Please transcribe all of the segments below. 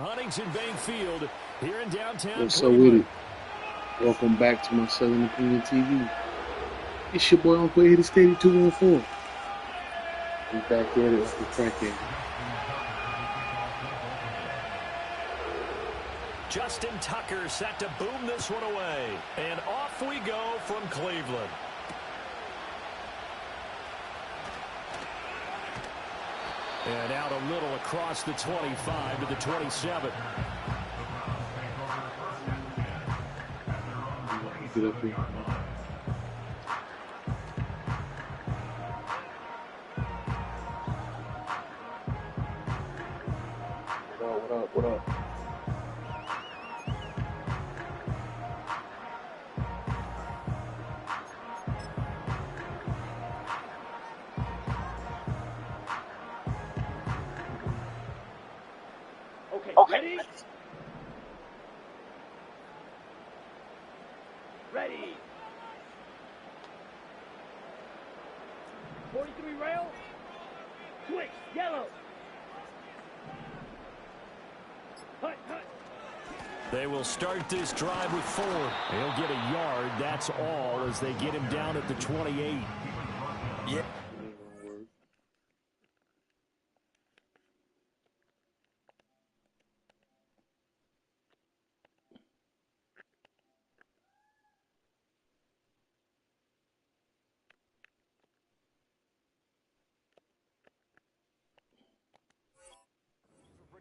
Huntington Bank Field here in downtown What's up with Cleveland. it? Welcome back to my Southern Opinion TV. It's your boy Uncle Eddie Steady 214. We back at it with the crackhead. Justin Tucker set to boom this one away. And off we go from Cleveland. And out a little across the 25 to the 27. Get up here. What up? Okay. Ready. 43 rail. Switch. Yellow. Hut. They will start this drive with 4. He'll get a yard. That's all as they get him down at the 28. Yeah.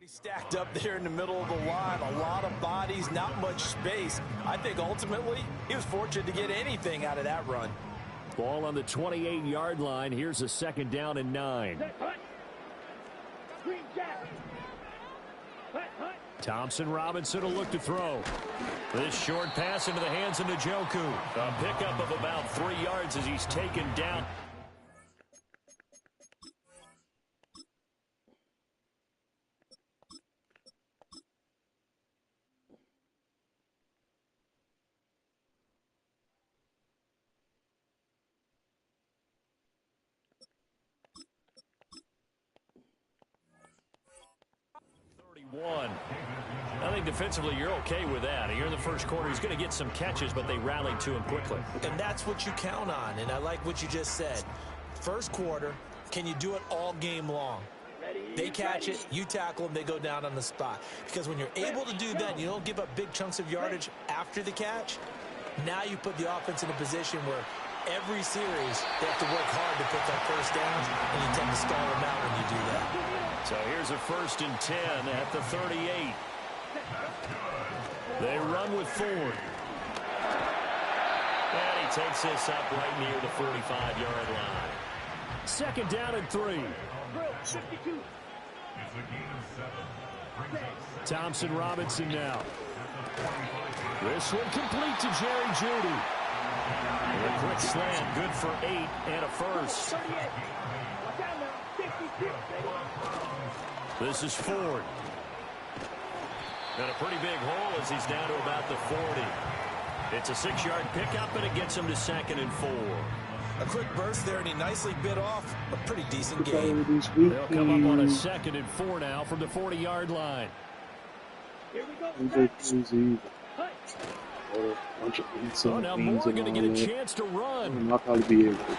Stacked up there in the middle of the line, a lot of bodies, not much space. I think ultimately he was fortunate to get anything out of that run. Ball on the 28-yard line. Here's a 2nd down and 9. Thompson Robinson will look to throw. This short pass into the hands of Njoku. A pickup of about 3 yards as he's taken down. I think defensively you're okay with that. Here in the first quarter, he's going to get some catches, but they rallied to him quickly. And that's what you count on, and I like what you just said. First quarter, can you do it all game long? They catch it, you tackle them, they go down on the spot. Because when you're able to do that, you don't give up big chunks of yardage after the catch. Now you put the offense in a position where every series they have to work hard to pick up first downs, and you tend to stall them out when you do that. So here's a 1st and 10 at the 38. They run with Ford. And he takes this up right near the 45-yard line. 2nd down and 3. Thompson Robinson now. This one complete to Jerry Jeudy. And a quick slant, good for 8 and a 1st. This is Ford. Got a pretty big hole as he's down to about the 40. It's a 6-yard pickup, and it gets him to 2nd and 4. A quick burst there, and he nicely bit off a pretty decent game. They'll come up on a 2nd and 4 now from the 40-yard line. Here we go. Oh, now Moore going to get a chance to run. I'll probably be able to.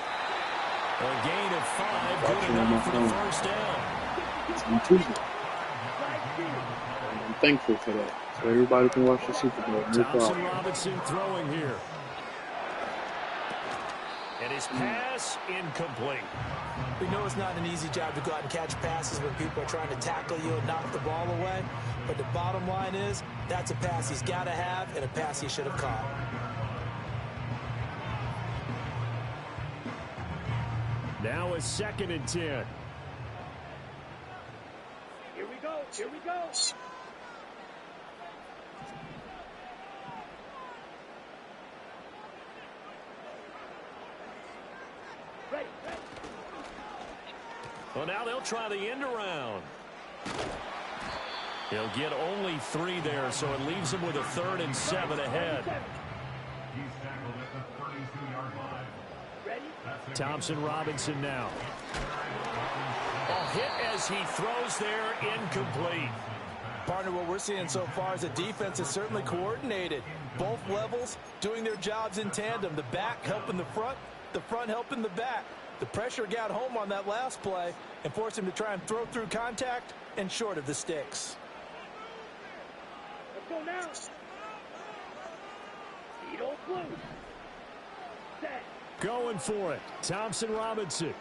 A gain of 5, good enough for the 1st down. I'm thankful for that. So everybody can watch the Super Bowl. No Thompson Robinson throwing here. And his pass incomplete. We know it's not an easy job to go out and catch passes when people are trying to tackle you and knock the ball away. But the bottom line is, that's a pass he's got to have and a pass he should have caught. Now a 2nd and 10. Here we go. Ready. Well, now they'll try the end around. He'll get only 3 there, so it leaves him with a 3rd and 7 ahead. Thompson Robinson now. A hit as he throws there, incomplete. Partner, what we're seeing so far is the defense is certainly coordinated. Both levels doing their jobs in tandem. The back helping the front helping the back. The pressure got home on that last play and forced him to try and throw through contact and short of the sticks. Let's go now. Speedo blue. Set. Going for it. Thompson Robinson.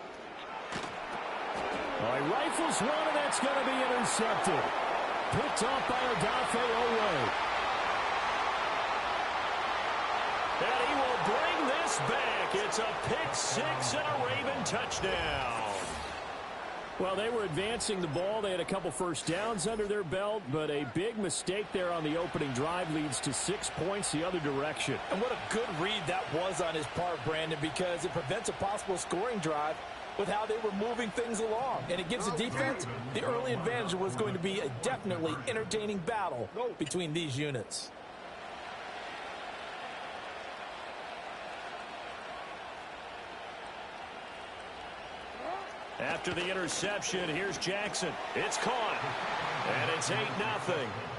All right, rifles one, and that's going to be intercepted. Picked off by Odafe Owe. And he will bring this back. It's a pick six and a Raven touchdown. Well, they were advancing the ball. They had a couple first downs under their belt, but a big mistake there on the opening drive leads to 6 points the other direction. And what a good read that was on his part, Brandon, because it prevents a possible scoring drive with how they were moving things along. And it gives the defense the early advantage. Was going to be a definitely entertaining battle between these units. After the interception, here's Jackson. It's caught. And it's 8-0.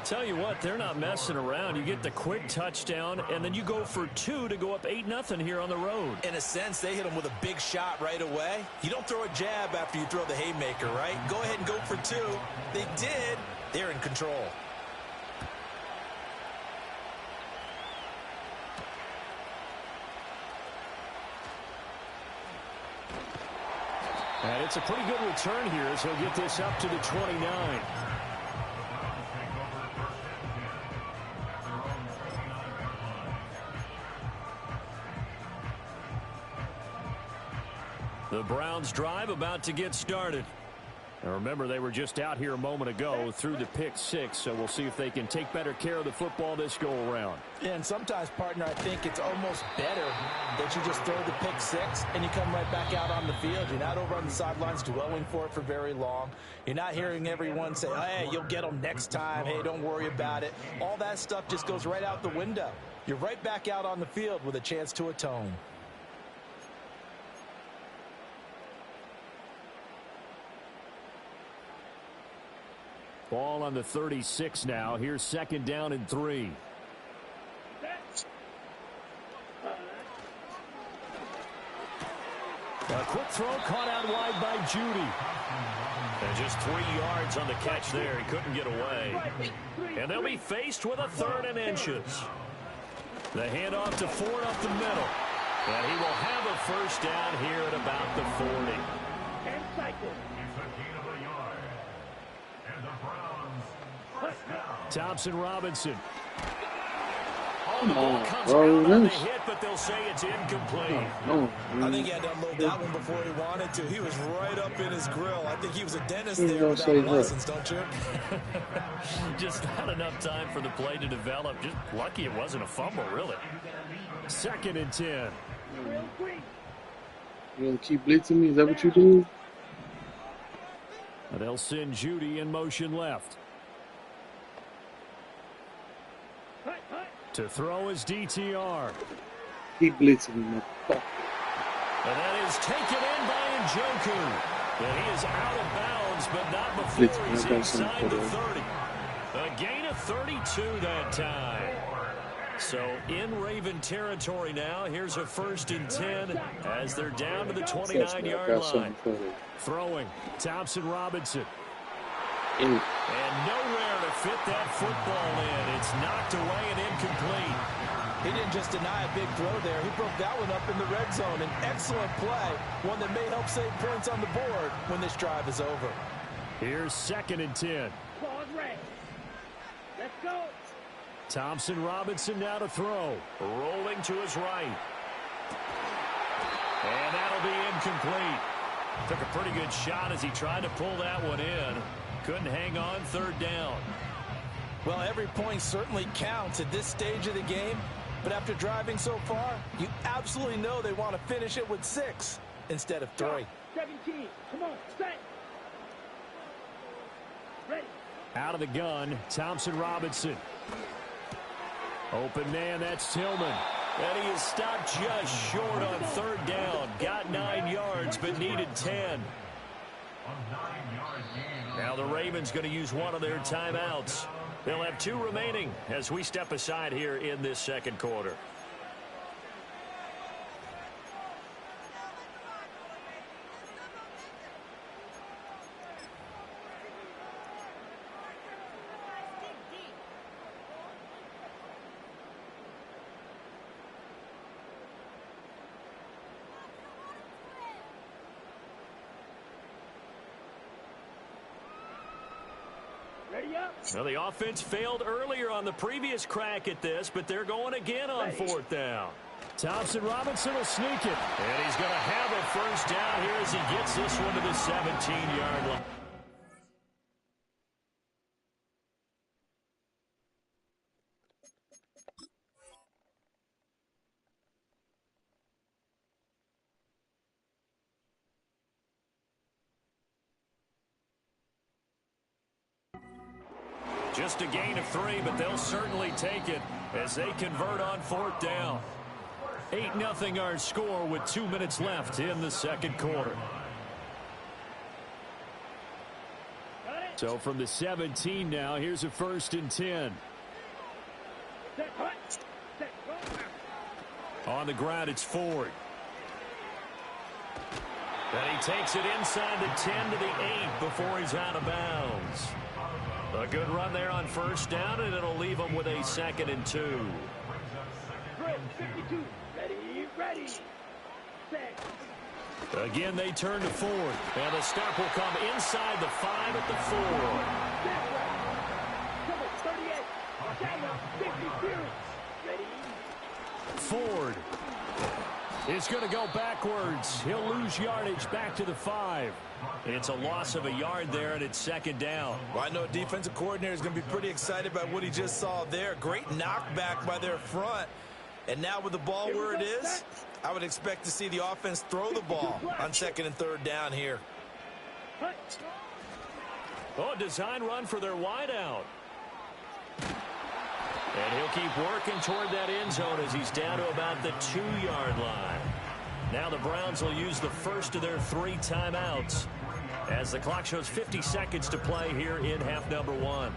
Tell you what, they're not messing around. You get the quick touchdown, and then you go for 2 to go up 8-0 here on the road. In a sense, they hit him with a big shot right away. You don't throw a jab after you throw the haymaker, right? Go ahead and go for 2. They did. They're in control. And it's a pretty good return here as he'll get this up to the 29. The Browns drive about to get started. And remember, they were just out here a moment ago through the pick 6, so we'll see if they can take better care of the football this go-around. And sometimes, partner, I think it's almost better that you just throw the pick 6 and you come right back out on the field. You're not over on the sidelines dwelling for it for very long. You're not hearing everyone say, hey, you'll get them next time. Hey, don't worry about it. All that stuff just goes right out the window. You're right back out on the field with a chance to atone. Ball on the 36 now. Here's 2nd down and 3. A quick throw caught out wide by Judy. And just 3 yards on the catch there. He couldn't get away. And they'll be faced with a 3rd and inches. The handoff to Ford up the middle. And he will have a first down here at about the 40. And cycle. Thompson Robinson. Come on, Comes bro. out on the hit, but they'll say it's incomplete. I think he had to unload that one before he wanted to. He was right up in his grill. I think he was a dentist He's there gonna without say a that. license, don't you? Just not enough time for the play to develop. Just lucky it wasn't a fumble, really. 2nd and 10. You gonna keep blitzing me? Is that what you do? And they'll send Judy in motion left. To throw his DTR. Keep blitzing me, motherfucker. And that is taken in by Njoku. And he is out of bounds, but not before he's inside the 30. A gain of 32 that time. So in Raven territory now. Here's a 1st and 10 as they're down to the 29-yard line. Throwing, Thompson Robinson. And nowhere to fit that football in. It's knocked away and incomplete. He didn't just deny a big throw there. He broke that one up in the red zone. An excellent play, one that may help save points on the board when this drive is over. Here's 2nd and 10. Ball's red. Let's go. Thompson Robinson now to throw. Rolling to his right. And that'll be incomplete. Took a pretty good shot as he tried to pull that one in. Couldn't hang on, 3rd down. Well, every point certainly counts at this stage of the game. But after driving so far, you absolutely know they want to finish it with 6 instead of 3. 17. Come on, set. Ready. Out of the gun, Thompson Robinson. Open man, that's Tillman. And he is stopped just short on 3rd down. Got 9 yards, but needed 10. Now the Ravens going to use one of their timeouts. They'll have 2 remaining as we step aside here in this second quarter. Well, the offense failed earlier on the previous crack at this, but they're going again on 4th down. Thompson Robinson will sneak it. And he's going to have a first down here as he gets this one to the 17-yard line. Just a gain of 3, but they'll certainly take it as they convert on 4th down. 8-0 our score with 2 minutes left in the second quarter. So from the 17 now, here's a 1st and 10. On the ground, it's Ford. And he takes it inside the 10 to the 8 before he's out of bounds. A good run there on 1st down, and it'll leave him with a 2nd and 2. 52. Ready. Set. Again, they turn to Ford. And the stop will come inside the 5 at the 4. 38. Ready. Ford is going to go backwards. He'll lose yardage back to the 5. It's a loss of a yard there, and it's 2nd down. Well, I know a defensive coordinator is going to be pretty excited about what he just saw there. Great knockback by their front. And now with the ball where it is, I would expect to see the offense throw the ball on 2nd and 3rd down here. Oh, design run for their wideout. And he'll keep working toward that end zone as he's down to about the 2-yard line. Now the Browns will use the first of their 3 timeouts as the clock shows 50 seconds to play here in half number 1.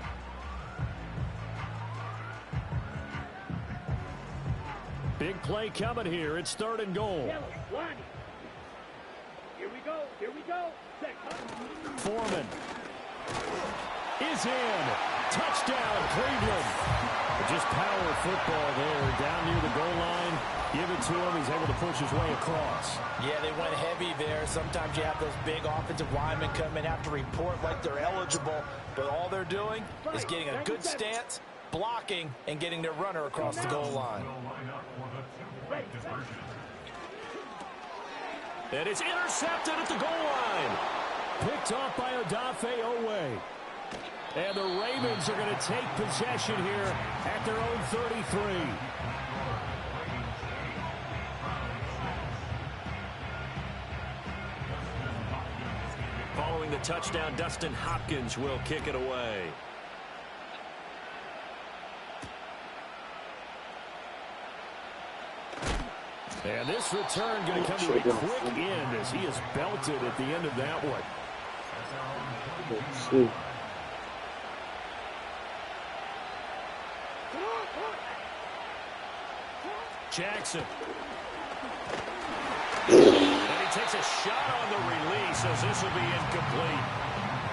Big play coming here. It's 3rd and goal. Here we go. Foreman is in. Touchdown, Cleveland. Just power football there down near the goal line. Give it to him. He's able to push his way across. Yeah, they went heavy there. Sometimes you have those big offensive linemen come in, have to report like they're eligible, but all they're doing is getting a good stance, blocking, and getting their runner across the goal line. And it's intercepted at the goal line. Picked off by Odafe Owe. And the Ravens are going to take possession here at their own 33. Following the touchdown, Dustin Hopkins will kick it away. And this return going to come to a quick end as he is belted at the end of that one. Let's see. Jackson. And he takes a shot on the release as this will be incomplete.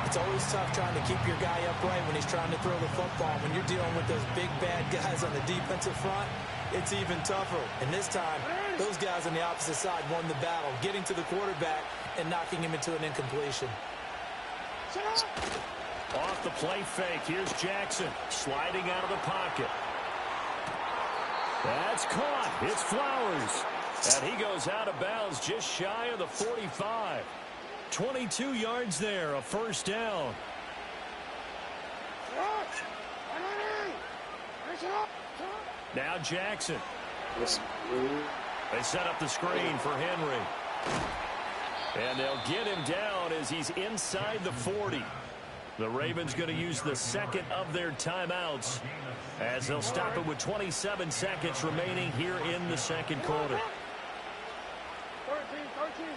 It's always tough trying to keep your guy upright when he's trying to throw the football. When you're dealing with those big, bad guys on the defensive front, it's even tougher. And this time, those guys on the opposite side won the battle, getting to the quarterback and knocking him into an incompletion. Off the play fake, here's Jackson sliding out of the pocket. That's caught. It's Flowers. And he goes out of bounds just shy of the 45. 22 yards there, a 1st down. Now Jackson. They set up the screen for Henry. And they'll get him down as he's inside the 40. The Ravens going to use the 2nd of their timeouts as they'll stop it with 27 seconds remaining here in the second quarter. 13.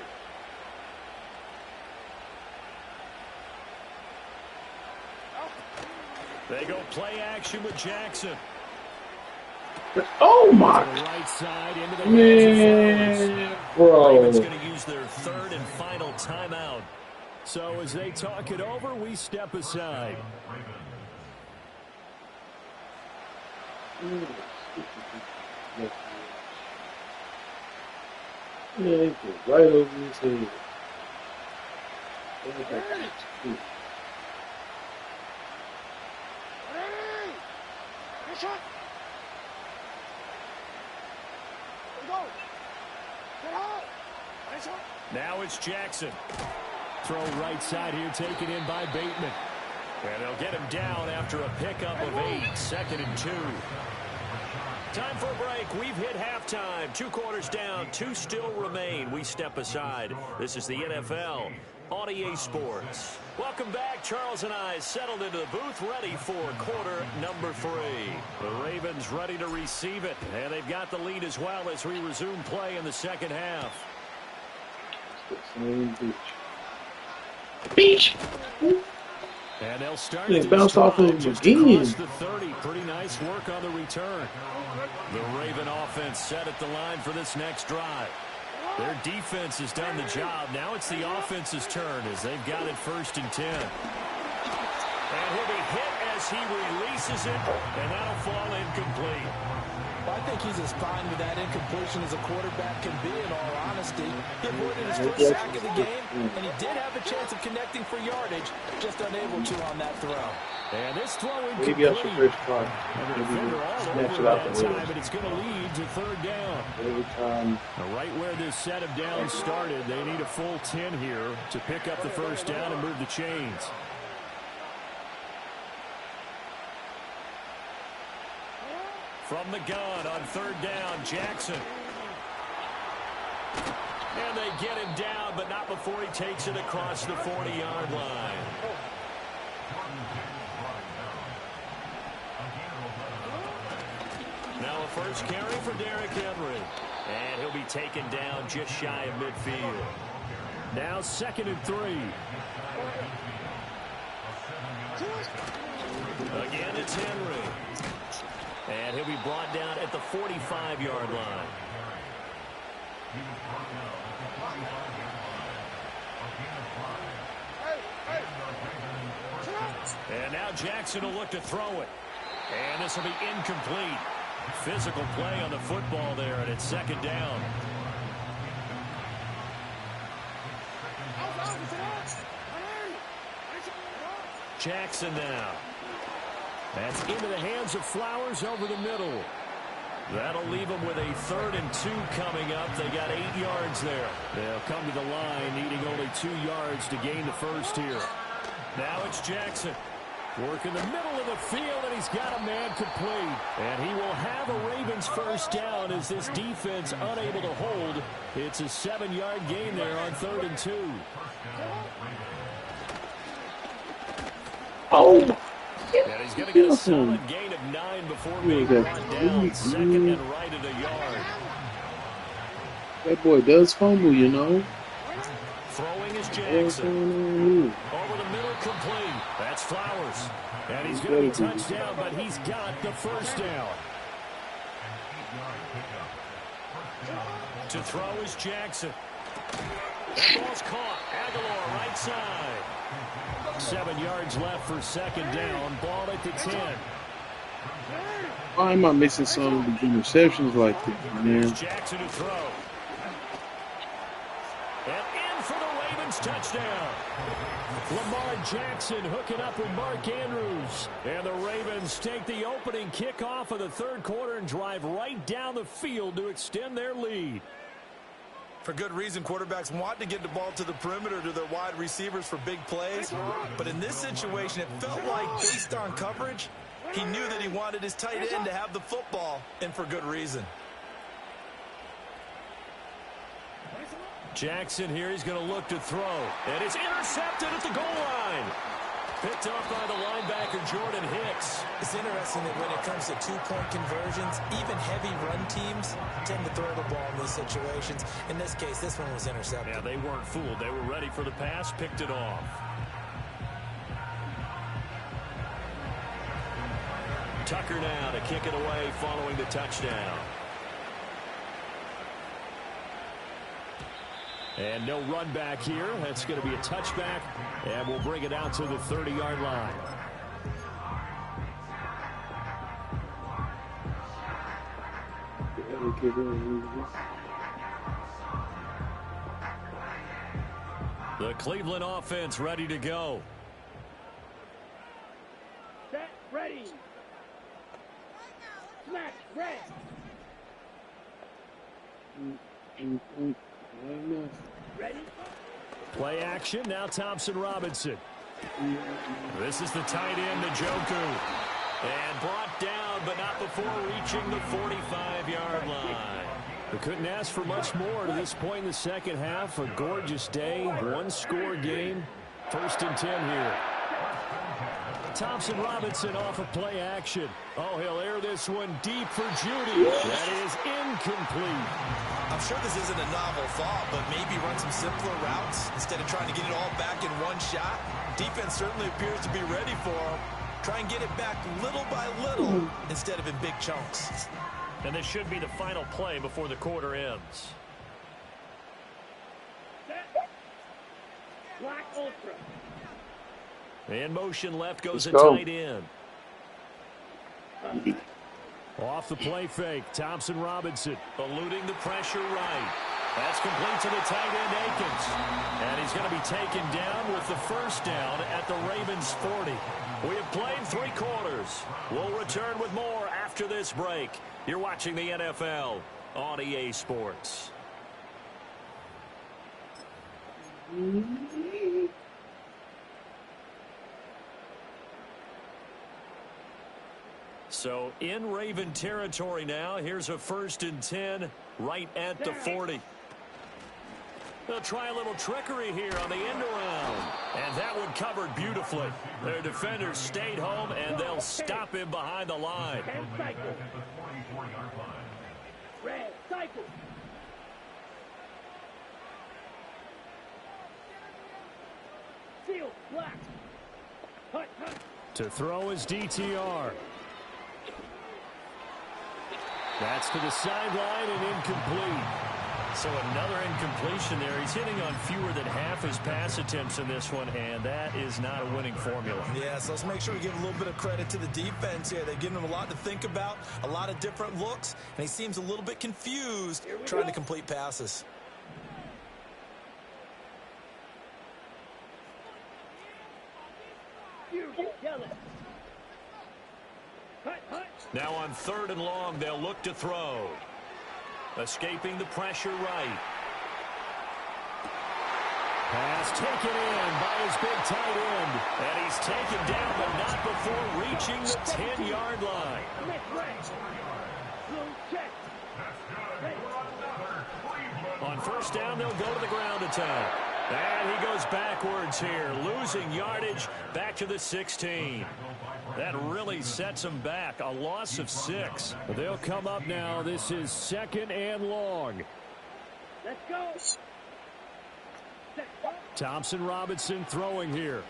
They go play action with Jackson. Oh my! To the right side into the Man, bro. Ravens going to use their third and final timeout. So as they talk it over, we step aside. Yeah, it goes right over his head. Now it's Jackson. Throw right side here, taken in by Bateman. And they'll get him down after a pickup of 8, 2nd and 2. Time for a break. We've hit halftime. 2 quarters down, 2 still remain. We step aside. This is the NFL on EA Sports. Welcome back. Charles and I settled into the booth, ready for quarter number 3. The Ravens ready to receive it, and they've got the lead as well as we resume play in the second half. Beach. And they'll start it bounced off of him just again. across the 30. Pretty nice work on the return. The Raven offense set at the line for this next drive. Their defense has done the job. Now it's the offense's turn as they've got it 1st and 10. And he'll be hit as he releases it, and that'll fall incomplete. Well, I think he's as fine with that incompletion as a quarterback can be, in all honesty. He avoided his first sack of the game, and he did have a chance of connecting for yardage, just unable to on that throw. And this throw incomplete. Maybe I should first try. And the defender all over that time, and it's going to lead to 3rd down. Every time. Right where this set of downs started, they need a full 10 here to pick up the 1st down and move the chains. From the gun on 3rd down, Jackson. And they get him down, but not before he takes it across the 40-yard line. Now a first carry for Derrick Henry. And he'll be taken down just shy of midfield. Now 2nd and 3. Again, it's Henry. And he'll be brought down at the 45-yard line. And now Jackson will look to throw it. And this will be incomplete. Physical play on the football there, and it's 2nd down. Jackson now. That's into the hands of Flowers over the middle. That'll leave them with a 3rd and 2 coming up. They got 8 yards there. They'll come to the line needing only 2 yards to gain the 1st here. Now it's Jackson. Working the middle of the field, and he's got a man complete. And he will have a Ravens 1st down as this defense unable to hold. It's a 7-yard gain there on 3rd and 2. Oh! And he's going to get a solid gain of 9 before being brought down. 2nd and right at a yard. That boy does fumble, you know. Throwing is Jackson. Over the middle, complete. That's Flowers. And he's going to be touched down, but he's got the 1st down. To throw is Jackson. That ball's caught. Aguilar, right side. 7 yards left for 2nd down. Ball at the 10. Why am I missing some of the interceptions like this, man? Jackson to throw. And in for the Ravens touchdown. Lamar Jackson hooking up with Mark Andrews. And the Ravens take the opening kickoff of the 3rd quarter and drive right down the field to extend their lead. For good reason, quarterbacks want to get the ball to the perimeter to their wide receivers for big plays. But in this situation, it felt like, based on coverage, he knew that he wanted his tight end to have the football, and for good reason. Jackson here, he's going to look to throw. And it's intercepted at the goal line. Picked up by the linebacker, Jordan Hicks. It's interesting that when it comes to 2-point conversions, even heavy run teams tend to throw the ball in these situations. In this case, this one was intercepted. Yeah, they weren't fooled. They were ready for the pass, picked it off. Tucker now to kick it away following the touchdown. And no run back here. That's going to be a touchback, and we'll bring it out to the 30-yard line. The Cleveland offense ready to go. Set, ready. Smash, red. Ready? Play action. Now Thompson Robinson. This is the tight end, Njoku. And brought down, but not before reaching the 45-yard line. They couldn't ask for much more to this point in the second half. A gorgeous day, one-score game. 1st and 10 here. Thompson Robinson off of play action. Oh, he'll air this one deep for Judy. That is incomplete. I'm sure this isn't a novel thought, but maybe run some simpler routes instead of trying to get it all back in one shot. Defense certainly appears to be ready for him. Try and get it back little by little instead of in big chunks. And this should be the final play before the quarter ends. Set. Black Ultra. In motion left goes a Let's go. tight end. Off the play fake, Thompson Robinson. Eluding the pressure right. That's complete to the tight end, Akins. And he's going to be taken down with the first down at the Ravens 40. We have played 3 quarters. We'll return with more after this break. You're watching the NFL on EA Sports. So in Raven territory now. Here's a 1st and 10 right at the 40. They'll try a little trickery here on the end around. And that one covered beautifully. Their defenders stayed home, and they'll stop him behind the line. Cycle. Red, cycle. Seal, black. Hut, hut. To throw is DTR. That's to the sideline and incomplete. So another incompletion there. He's hitting on fewer than half his pass attempts in this one, and that is not a winning formula. Yeah, so let's make sure we give a little bit of credit to the defense here. They've given him a lot to think about, a lot of different looks, and he seems a little bit confused trying to complete passes. Yellow. Hut, hut. Now on 3rd and long, they'll look to throw. Escaping the pressure right. Pass taken in by his big tight end. And he's taken down, but not before reaching the 10-yard line. On 1st down, they'll go to the ground attack. And he goes backwards here, losing yardage back to the 16. That really sets him back. A loss of 6. They'll come up now. This is 2nd and long. Let's go. Thompson Robinson throwing here.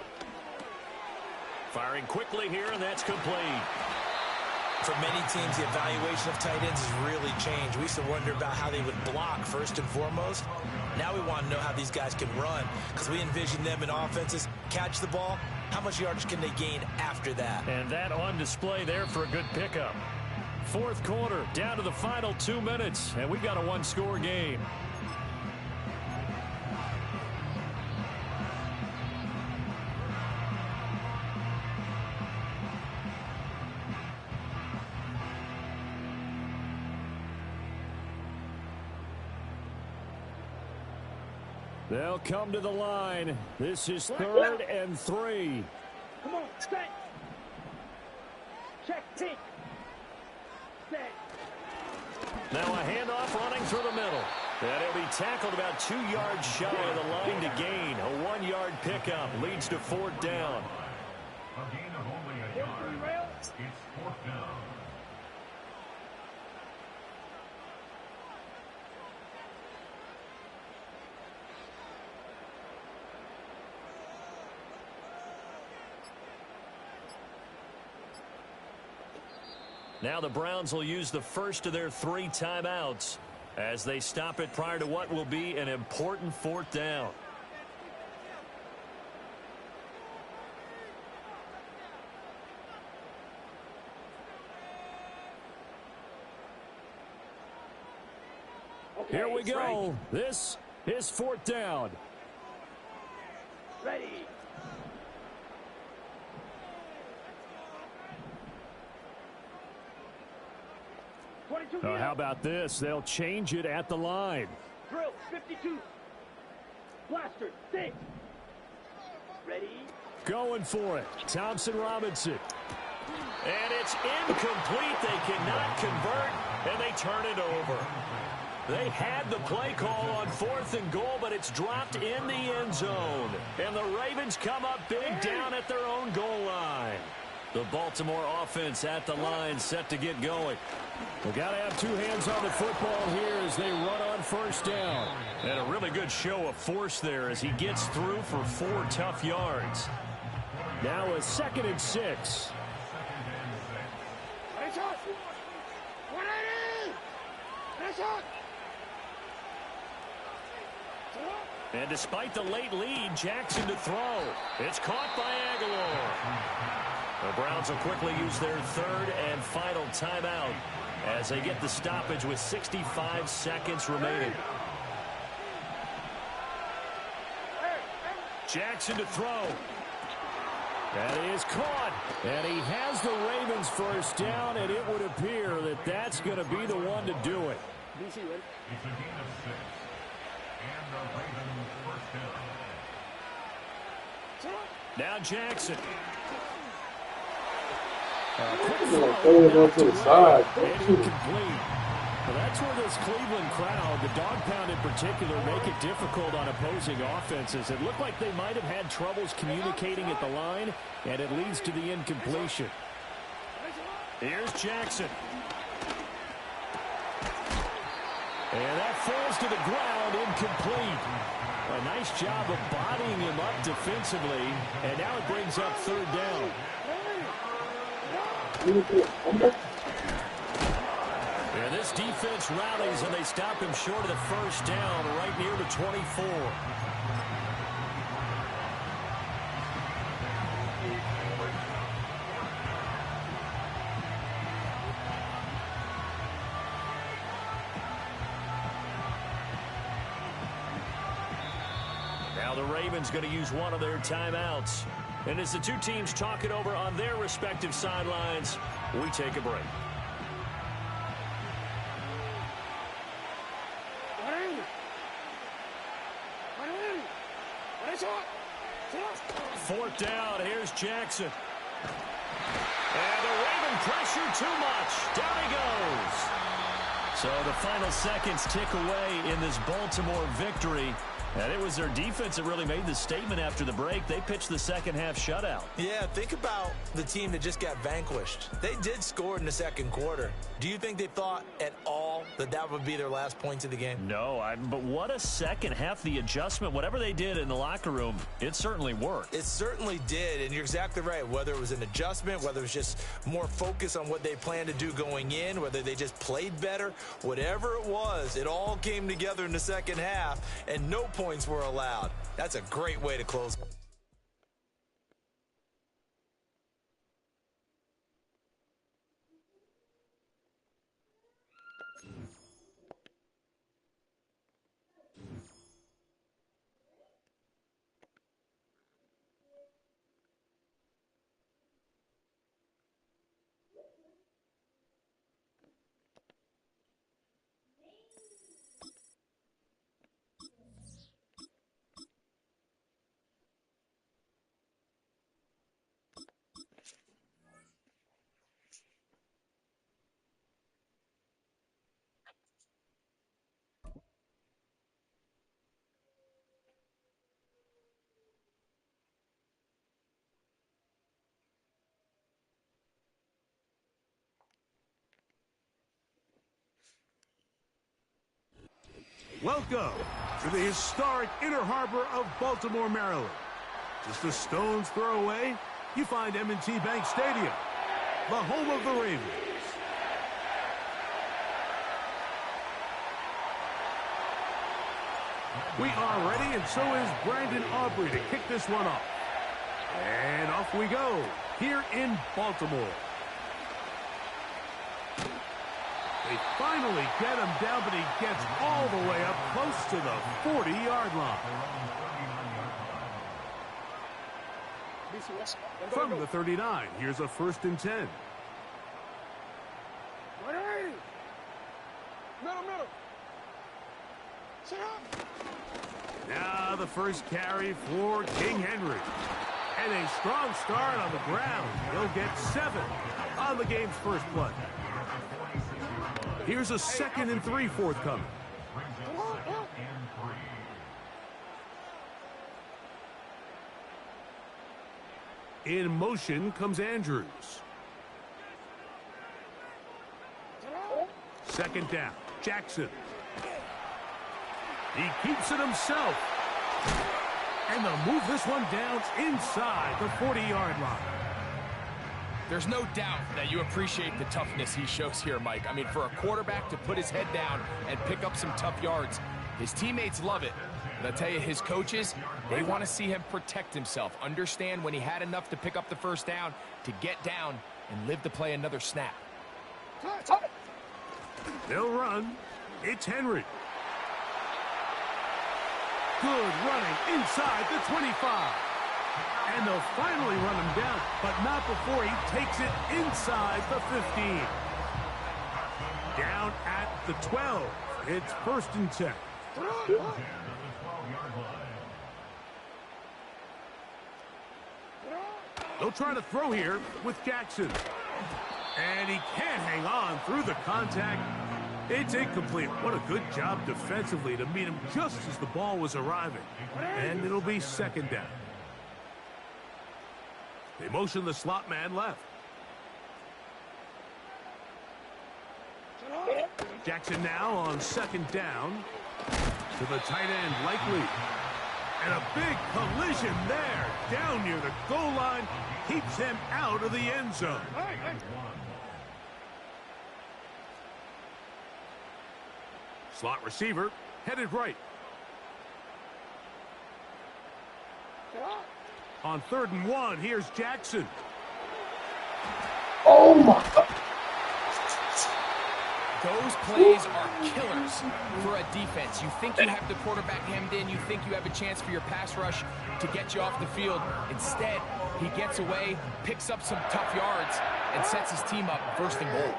Firing quickly here, and that's complete. For many teams, the evaluation of tight ends has really changed. We used to wonder about how they would block first and foremost. Now we want to know how these guys can run, because we envision them in offenses catch the ball. How much yardage can they gain after that? And that on display there for a good pickup. 4th quarter, down to the final 2 minutes, and we've got a one-score game. They'll come to the line. This is 3rd and 3. Come on, set. Check, pink. Set. Now a handoff running through the middle. And he'll be tackled about 2 yards shy of the line to gain. A 1-yard pickup leads to 4th down. A gain of only a yard. It's 4th down. Now the Browns will use the first of their 3 timeouts as they stop it prior to what will be an important 4th down. Okay, Here we go. right. This is 4th down. Ready. How about this? They'll change it at the line. Drill 52. Blaster 6. Ready. Going for it. Thompson Robinson. And it's incomplete. They cannot convert, and they turn it over. They had the play call on 4th and goal, but it's dropped in the end zone. And the Ravens come up big down at their own goal line. The Baltimore offense at the line set to get going. We've got to have 2 hands on the football here as they run on 1st down. And a really good show of force there as he gets through for 4 tough yards. Now a 2nd and 6. And despite the late lead, Jackson to throw. It's caught by Aguilar. The Browns will quickly use their 3rd and final timeout as they get the stoppage with 65 seconds remaining. Jackson to throw. That is caught. And he has the Ravens 1st down, and it would appear that that's going to be the one to do it. It's a gain of 6. And the Ravens 1st down. Now Jackson. Throw it up to the side. Incomplete. Well, that's where this Cleveland crowd, the dog pound in particular, make it difficult on opposing offenses. It looked like they might have had troubles communicating at the line, and it leads to the incompletion. Here's Jackson. And that falls to the ground, incomplete. A nice job of bodying him up defensively, and now it brings up 3rd down. And this defense rallies, and they stop him short of the 1st down, right near the 24. Now the Ravens going to use one of their timeouts. And as the 2 teams talk it over on their respective sidelines, we take a break. Fourth down, here's Jackson. And the Raven pressure too much. Down he goes. So the final seconds tick away in this Baltimore victory. And it was their defense that really made the statement after the break. They pitched the second half shutout. Yeah, think about the team that just got vanquished. They did score in the 2nd quarter. Do you think they thought at all that that would be their last points of the game? No, but what a second half. The adjustment, whatever they did in the locker room, it certainly worked. It certainly did, and you're exactly right. Whether it was an adjustment, whether it was just more focus on what they planned to do going in, whether they just played better, whatever it was, it all came together in the second half, and no points were allowed. That's a great way to close. Welcome to the historic Inner Harbor of Baltimore, Maryland. Just a stone's throw away, you find M&T Bank Stadium, the home of the Ravens. We are ready, and so is Brandon Aubrey to kick this one off. And off we go here in Baltimore. They finally get him down, but he gets all the way up close to the 40-yard line. From the 39, here's a 1st and 10. Now the first carry for King Henry. And a strong start on the ground. He'll get 7 on the game's first play. Here's a 2nd and 3 forthcoming. In motion comes Andrews. 2nd down, Jackson. He keeps it himself. And they'll move this one down inside the 40-yard line. There's no doubt that you appreciate the toughness he shows here, Mike. I mean, for a quarterback to put his head down and pick up some tough yards, his teammates love it. But I tell you, his coaches, they want to see him protect himself, understand when he had enough to pick up the 1st down, to get down and live to play another snap. They'll run. It's Henry. Good running inside the 25. And they'll finally run him down, but not before he takes it inside the 15. Down at the 12. It's 1st and 10. They'll try to throw here with Jackson. And he can't hang on through the contact. It's incomplete. What a good job defensively to meet him just as the ball was arriving. And it'll be 2nd down. They motion the slot man left. Jackson now on 2nd down. To the tight end, Likely. And a big collision there. Down near the goal line. Keeps him out of the end zone. Slot receiver headed right. On 3rd and 1, here's Jackson. Oh my God. Those plays are killers for a defense. You think you have the quarterback hemmed in. You think you have a chance for your pass rush to get you off the field. Instead, he gets away, picks up some tough yards, and sets his team up 1st and goal.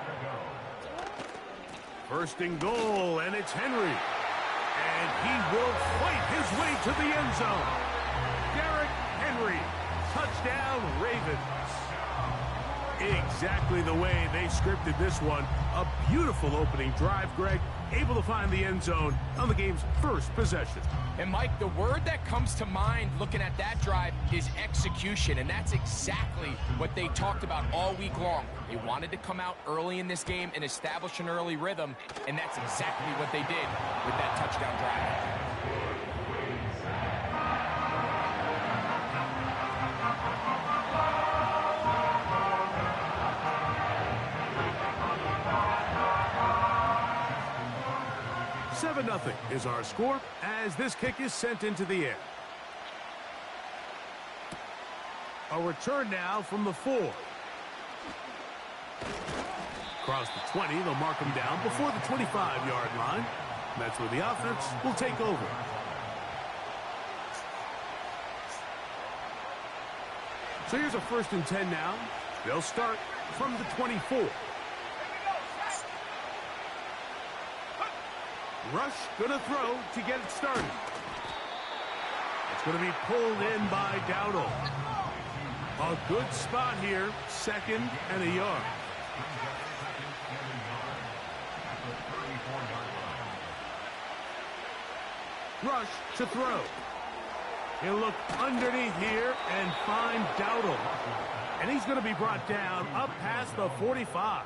1st and goal, and it's Henry. And he will fight his way to the end zone. Derrick Henry, touchdown Ravens. Exactly the way they scripted this one. A beautiful opening drive, Greg. Able to find the end zone on the game's first possession. And, Mike, the word that comes to mind looking at that drive is execution, and that's exactly what they talked about all week long. They wanted to come out early in this game and establish an early rhythm, and that's exactly what they did with that touchdown drive. 7-0 is our score as this kick is sent into the air. A return now from the 4. Across the 20, they'll mark him down before the 25-yard line. That's where the offense will take over. So here's a 1st and 10 now. They'll start from the 24. Rush gonna throw to get it started. It's gonna be pulled in by Dowdle. A good spot here, 2nd and a yard. Rush to throw. He'll look underneath here and find Dowdle. And he's gonna be brought down up past the 45.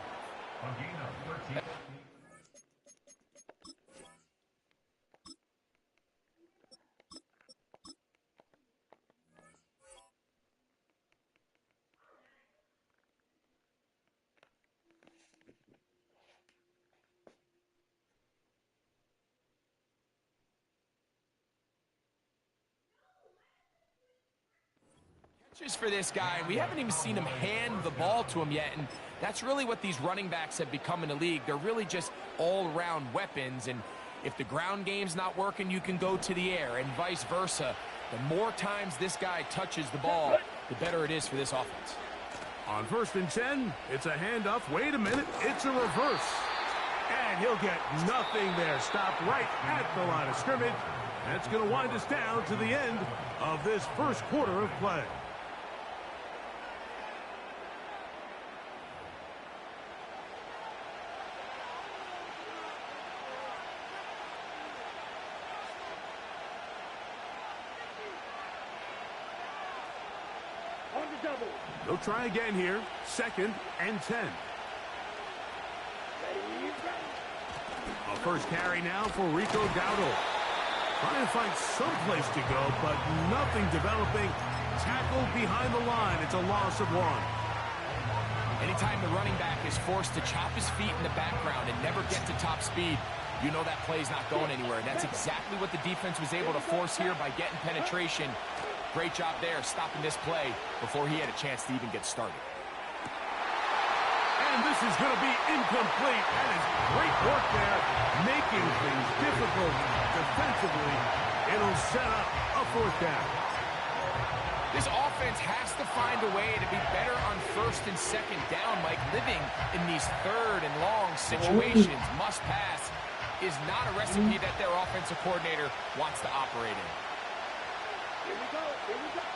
Just for this guy, we haven't even seen him hand the ball to him yet, and that's really what these running backs have become in the league. They're really just all-around weapons, and if the ground game's not working, you can go to the air, and vice versa. The more times this guy touches the ball, the better it is for this offense. On 1st and 10, it's a handoff. Wait a minute, it's a reverse. And he'll get nothing there. Stopped right at the line of scrimmage. That's going to wind us down to the end of this first quarter of play. They'll try again here. 2nd and 10. A first carry now for Rico Dowdle. Trying to find some place to go, but nothing developing. Tackled behind the line. It's a loss of 1. Anytime the running back is forced to chop his feet in the background and never get to top speed, you know that play's not going anywhere. And that's exactly what the defense was able to force here by getting penetration. Great job there, stopping this play before he had a chance to even get started. And this is going to be incomplete. That is great work there, making things difficult defensively. It'll set up a 4th down. This offense has to find a way to be better on 1st and 2nd down, Mike. Living in these 3rd and long situations, must pass, is not a recipe that their offensive coordinator wants to operate in. Here we go.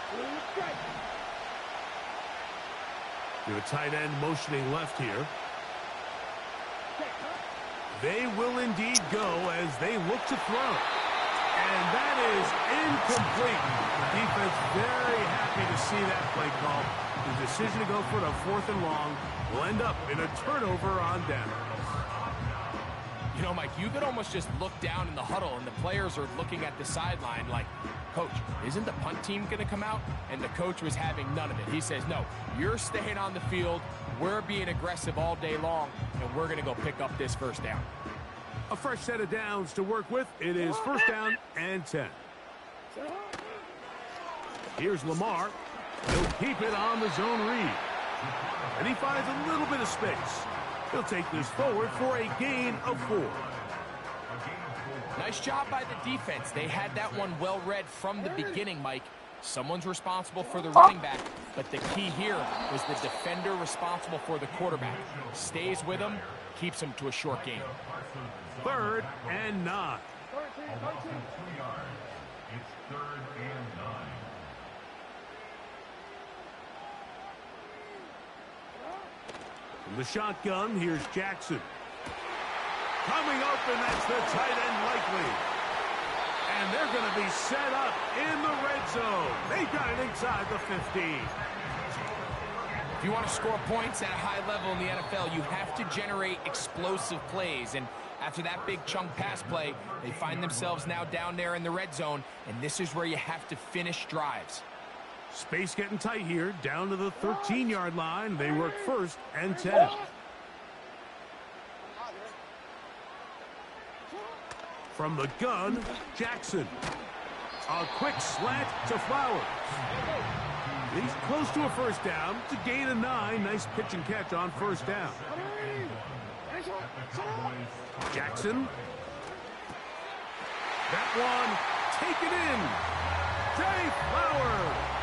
Blue strike. To a tight end motioning left here. They will indeed go as they look to throw. And that is incomplete. The defense very happy to see that play call. The decision to go for the 4th and long will end up in a turnover on down. You know, Mike, you could almost just look down in the huddle and the players are looking at the sideline like, Coach, isn't the punt team going to come out? And the coach was having none of it. He says, no, you're staying on the field. We're being aggressive all day long, and we're going to go pick up this 1st down. A fresh set of downs to work with. It is 1st down and 10. Here's Lamar. He'll keep it on the zone read. And he finds a little bit of space. He'll take this forward for a gain of 4. Nice job by the defense. They had that one well read from the beginning, Mike. Someone's responsible for the running back, but the key here was the defender responsible for the quarterback. Stays with him, keeps him to a short gain. 3rd and 9. It's 3rd and 9. From the shotgun, here's Jackson. Coming open, that's the tight end likely. And they're going to be set up in the red zone. They got it inside the 15. If you want to score points at a high level in the NFL, you have to generate explosive plays. And after that big chunk pass play, they find themselves now down there in the red zone. And this is where you have to finish drives. Space getting tight here, down to the 13-yard line. They work 1st and 10. From the gun, Jackson. A quick slant to Flowers. He's close to a 1st down. It's a gain of 9. Nice pitch and catch on 1st down. Jackson. That one taken in. Jay Flowers.